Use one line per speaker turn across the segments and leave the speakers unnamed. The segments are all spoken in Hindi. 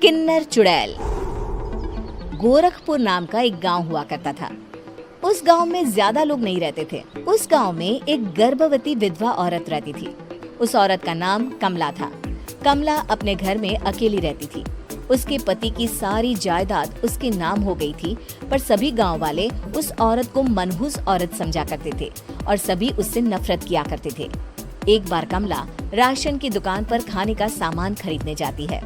किन्नर चुड़ैल। गोरखपुर नाम का एक गांव हुआ करता था। उस गांव में ज्यादा लोग नहीं रहते थे। उस गांव में एक गर्भवती विधवा औरत रहती थी। उस औरत का नाम कमला था। कमला अपने घर में अकेली रहती थी। उसके पति की सारी जायदाद उसके नाम हो गई थी, पर सभी गांव वाले उस औरत को मनहूस औरत समझा करते थे और सभी उससे नफरत किया करते थे। एक बार कमला राशन की दुकान पर खाने का सामान खरीदने जाती है।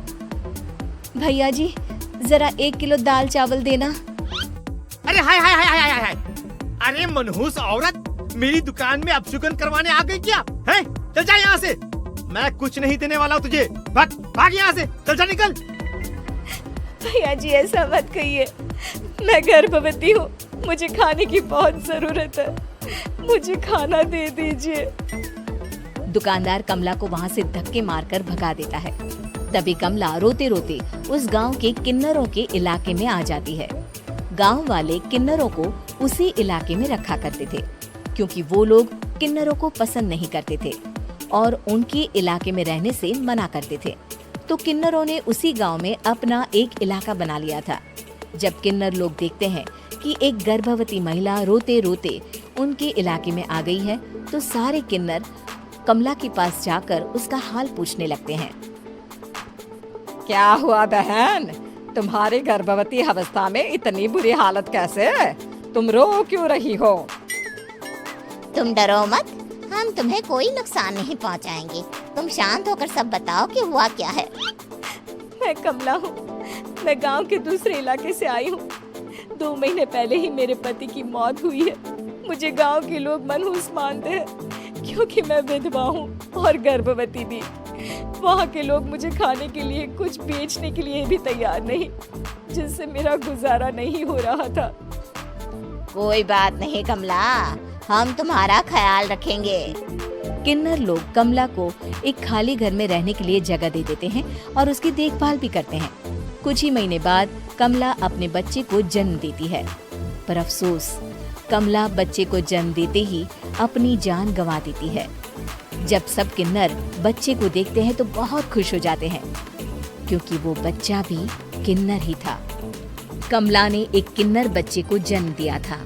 भैया जी, जरा 1 किलो दाल चावल देना।
अरे हाय हाय हाय हाय हाय हाय। अरे मनहूस औरत, मेरी दुकान में अपशुगन करवाने आ गई क्या? है? चल जा यहाँ से। मैं कुछ नहीं देने वाला हूँ तुझे। भाग भाग यहाँ से, चल जा निकल।
भैया जी, ऐसा मत कहिए। मैं गर्भवती हूँ, मुझे खाने की बहुत जरूरत है। मुझे खाना दे दीजिए। दुकानदार कमला को वहाँ से धक्के मारकर भगा देता है। तभी कमला रोते रोते उस गांव के किन्नरों के इलाके में आ जाती है। गांव वाले किन्नरों को उसी इलाके में रखा करते थे, क्योंकि वो लोग किन्नरों को पसंद नहीं करते थे और उनके इलाके में रहने से मना करते थे। तो किन्नरों ने उसी गांव में अपना एक इलाका बना लिया था। जब किन्नर लोग देखते हैं कि एक गर्भवती महिला रोते रोते उनके इलाके में आ गई है, तो सारे किन्नर कमला के पास जाकर उसका हाल पूछने लगते हैं।
क्या हुआ बहन, तुम्हारी गर्भवती अवस्था में इतनी बुरी हालत कैसे है? तुम रो क्यों रही हो?
तुम डरो मत, हम तुम्हें कोई नुकसान नहीं पहुंचाएंगे। तुम शांत होकर सब बताओ कि हुआ क्या है।
मैं कमला हूँ। मैं गांव के दूसरे इलाके से आई हूँ। 2 महीने पहले ही मेरे पति की मौत हुई है। मुझे गांव के लोग मनहूस मानते हैं, क्योंकि मैं विधवा हूँ और गर्भवती भी। वहाँ के लोग मुझे खाने के लिए कुछ बेचने के लिए भी तैयार नहीं, जिससे मेरा गुजारा नहीं हो रहा था।
कोई बात नहीं कमला, हम तुम्हारा ख्याल रखेंगे।
किन्नर लोग कमला को एक खाली घर में रहने के लिए जगह दे देते हैं और उसकी देखभाल भी करते हैं। कुछ ही महीने बाद कमला अपने बच्चे को जन्म देती है, पर अफसोस, कमला बच्चे को जन्म देते ही अपनी जान गंवा देती है। जब सब किन्नर बच्चे को देखते हैं तो बहुत खुश हो जाते हैं, क्योंकि वो बच्चा भी किन्नर ही था। कमला ने एक किन्नर बच्चे को जन्म दिया था।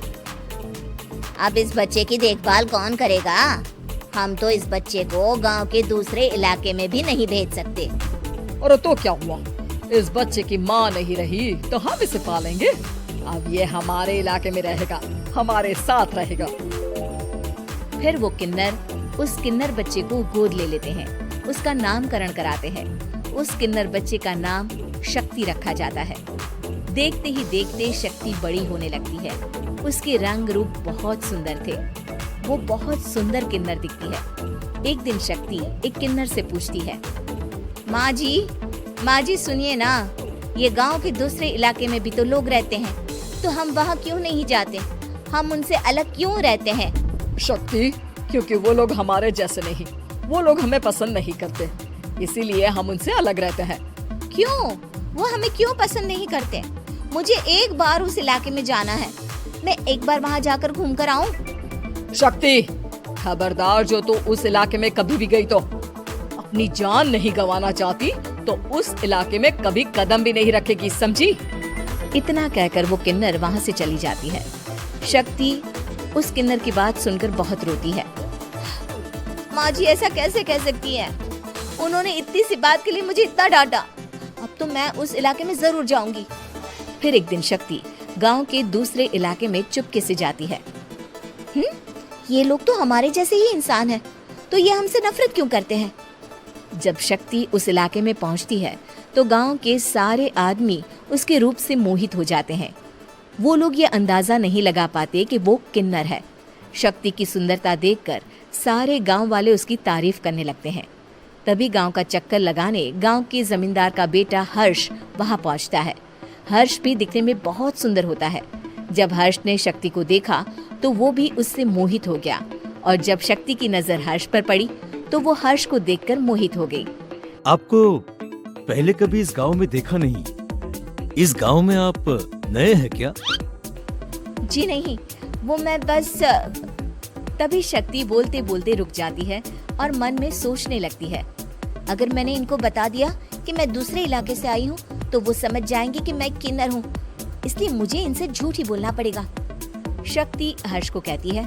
अब इस बच्चे की देखभाल कौन करेगा? हम तो इस बच्चे को गांव के दूसरे इलाके में भी नहीं भेज सकते।
और तो क्या हुआ, इस बच्चे की माँ नहीं रही तो हम इसे पालेंगे। अब ये हमारे इलाके में रहेगा, हमारे साथ रहेगा।
फिर वो किन्नर उस किन्नर बच्चे को गोद ले लेते हैं, उसका नामकरण कराते हैं। उस किन्नर बच्चे का नाम शक्ति रखा जाता है। देखते ही देखते शक्ति बड़ी होने लगती है। उसके रंग रूप बहुत सुंदर थे। वो बहुत सुंदर किन्नर दिखती है। एक दिन शक्ति एक किन्नर से पूछती है, माँ जी सुनिए ना, ये गांव के दूसरे इलाके में भी तो लोग रहते हैं, तो हम वहाँ क्यों नहीं जाते? हम उनसे अलग क्यों रहते हैं?
शक्ति, क्योंकि वो लोग हमारे जैसे नहीं, वो लोग हमें पसंद नहीं करते, इसीलिए हम उनसे अलग रहते हैं।
क्यों? वो हमें क्यों पसंद नहीं करते? मुझे एक बार उस इलाके में जाना है। मैं एक बार वहाँ जाकर घूम कर आऊँ।
शक्ति, खबरदार, जो तू उस इलाके में कभी भी गई तो अपनी जान नहीं गंवाना चाहती तो उस इलाके में कभी कदम भी नहीं रखेगी, समझी?
इतना कहकर वो किन्नर वहाँ से चली जाती है। शक्ति उस किन्नर की बात सुनकर बहुत रोती है।
माँ जी, ऐसा कैसे कह सकती हैं? उन्होंने इतनी सी बात के लिए मुझे इतना डांटा। अब तो मैं उस इलाके में जरूर जाऊंगी।
फिर एक दिन शक्ति गांव के दूसरे इलाके में चुपके से जाती है।
ये लोग तो हमारे जैसे ही इंसान हैं, तो ये हमसे नफरत क्यों करते हैं?
जब शक्ति उस इलाके में पहुंचती है तो गांव के सारे आदमी उसके रूप से मोहित हो जाते हैं। वो लोग ये अंदाजा नहीं लगा पाते कि वो किन्नर है। शक्ति की सुंदरता देखकर सारे गांव वाले उसकी तारीफ करने लगते हैं। तभी गांव का चक्कर लगाने गांव के जमींदार का बेटा हर्ष वहां पहुंचता है। हर्ष भी दिखने में बहुत सुंदर होता है। जब हर्ष ने शक्ति को देखा तो वो भी उससे मोहित हो गया, और जब शक्ति की नजर हर्ष पर पड़ी तो वो हर्ष को देखकर मोहित हो गई।
आपको पहले कभी इस गांव में देखा नहीं। इस गांव में आप नए हैं क्या?
जी नहीं, वो मैं बस। तभी शक्ति बोलते बोलते रुक जाती है और मन में सोचने लगती है, अगर मैंने इनको बता दिया कि मैं दूसरे इलाके से आई हूँ
तो वो समझ जाएंगे कि मैं किन्नर हूँ, इसलिए मुझे इनसे झूठ ही बोलना पड़ेगा।
शक्ति हर्ष को कहती है,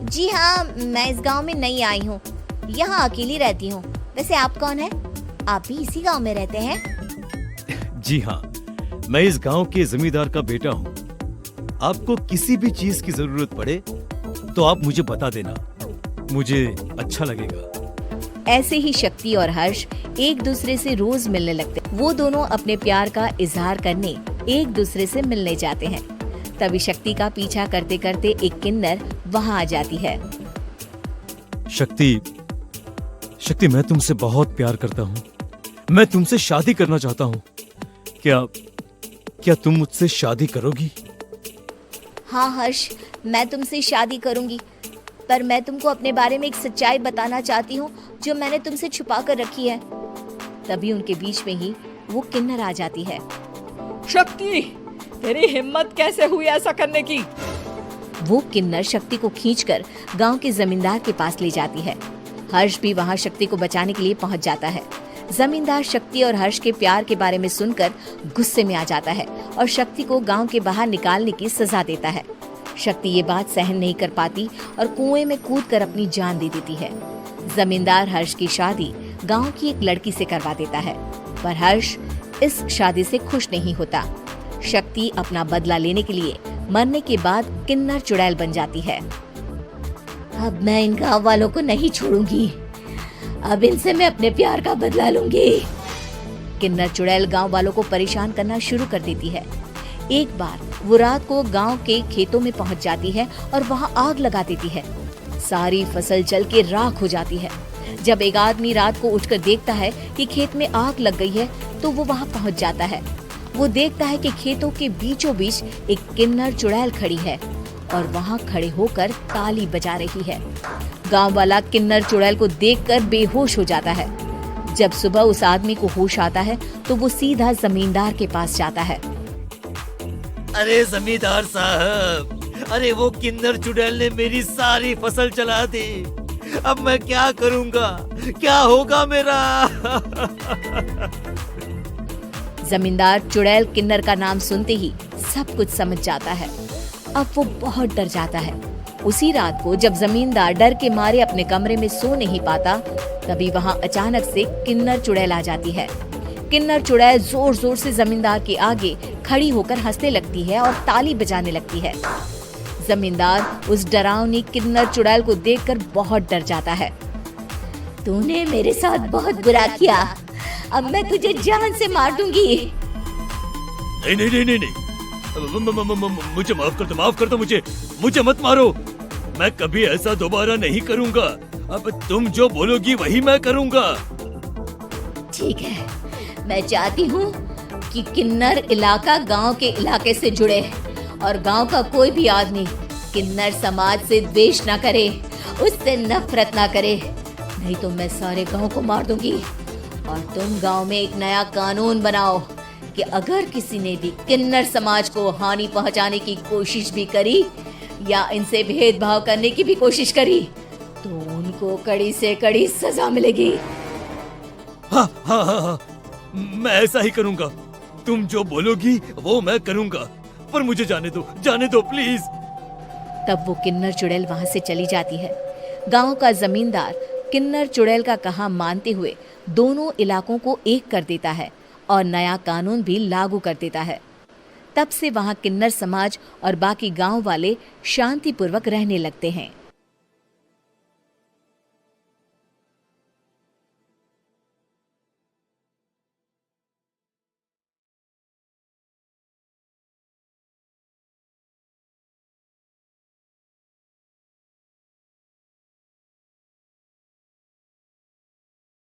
जी हाँ, मैं इस गांव में नई आई हूँ, यहाँ अकेली रहती हूँ। वैसे आप कौन है? आप भी इसी गांव में रहते हैं?
जी हाँ, मैं इस गांव के जमींदार का बेटा हूँ। आपको किसी भी चीज की जरूरत पड़े तो आप मुझे बता देना, मुझे अच्छा लगेगा।
ऐसे ही शक्ति और हर्ष एक दूसरे से रोज मिलने लगते। वो दोनों अपने प्यार का इजहार करने एक दूसरे से मिलने जाते हैं। तभी शक्ति का पीछा करते करते एक किन्नर वहाँ आ जाती है।
शक्ति, शक्ति, मैं तुमसे बहुत प्यार करता हूँ। मैं तुमसे शादी करना चाहता हूँ। क्या तुम मुझसे शादी करोगी?
हाँ हर्ष, मैं तुमसे शादी करूंगी, पर मैं तुमको अपने बारे में एक सच्चाई बताना चाहती हूँ जो मैंने तुमसे छुपा कर रखी है।
तभी उनके बीच में ही वो किन्नर आ जाती है।
शक्ति, तेरी हिम्मत कैसे हुई ऐसा करने की?
वो किन्नर शक्ति को खींचकर गांव के जमींदार के पास ले जाती है। हर्ष भी वहां शक्ति को बचाने के लिए पहुंच जाता है। जमींदार शक्ति और हर्ष के प्यार के बारे में सुनकर गुस्से में आ जाता है और शक्ति को गांव के बाहर निकालने की सजा देता है। शक्ति ये बात सहन नहीं कर पाती और कुएं में कूदकर अपनी जान दे देती है। जमींदार हर्ष की शादी गांव की एक लड़की से करवा देता है, पर हर्ष इस शादी से खुश नहीं होता। शक्ति अपना बदला लेने के लिए मरने के बाद किन्नर चुड़ैल बन जाती है।
अब मैं इन गाँव वालों को नहीं छोड़ूंगी, अब इनसे मैं अपने प्यार का बदला लूंगी।
किन्नर चुड़ैल गांव वालों को परेशान करना शुरू कर देती है। एक बार वो रात को गांव के खेतों में पहुंच जाती है और वहां आग लगा देती है। सारी फसल जल के राख हो जाती है। जब एक आदमी रात को उठकर देखता है कि खेत में आग लग गई है तो वो वहां पहुंच जाता है। वो देखता है कि खेतों के बीचों बीच एक किन्नर चुड़ैल खड़ी है और वहां खड़े होकर ताली बजा रही है। गांव वाला किन्नर चुड़ैल को देखकर बेहोश हो जाता है। जब सुबह उस आदमी को होश आता है तो वो सीधा जमींदार के पास जाता है।
अरे जमींदार साहब, अरे वो किन्नर चुड़ैल ने मेरी सारी फसल जला दी। अब मैं क्या करूंगा? क्या होगा मेरा?
जमींदार चुड़ैल किन्नर का नाम सुनते ही सब कुछ समझ जाता है। अब वो बहुत डर जाता है। उसी रात को जब जमींदार डर के मारे अपने कमरे में सो नहीं पाता, तभी वहां अचानक से किन्नर चुड़ैल आ जाती है। किन्नर चुड़ैल जोर जोर से जमींदार के आगे खड़ी होकर हंसने लगती है और ताली बजाने लगती है। जमींदार उस डरावनी किन्नर चुड़ैल को देखकर बहुत डर जाता है।
तूने मेरे साथ बहुत बुरा किया, अब मैं तुझे जान से मार दूंगी।
नहीं नहीं नहीं नहीं, नहीं। मुझे माफ कर दो, मुझे मत मारो। मैं कभी ऐसा दोबारा नहीं करूंगा। अब तुम जो बोलोगी वही मैं करूंगा।
ठीक है, मैं चाहती हूँ कि किन्नर इलाका गांव के इलाके से जुड़े और गांव का कोई भी आदमी किन्नर समाज से द्वेष न करे, उससे नफरत न करे, नहीं तो मैं सारे गांव को मार दूंगी। और तुम गांव में एक नया कानून बनाओ कि अगर किसी ने भी किन्नर समाज को हानि पहुंचाने की कोशिश भी करी या इनसे भेदभाव करने की भी कोशिश करी तो उनको कड़ी से कड़ी सजा मिलेगी।
हाँ हाँ हाँ हाँ, मैं ऐसा ही करूंगा। तुम जो बोलोगी वो मैं करूंगा, पर मुझे जाने दो प्लीज।
तब वो किन्नर चुड़ैल वहां से चली जाती है। गांव का जमींदार किन्नर चुड़ैल का कहा मानते हुए दोनों इलाकों को एक कर देता है और नया कानून भी लागू कर देता है। तब से वहां किन्नर समाज और बाकी गांव वाले शांतिपूर्वक रहने लगते हैं।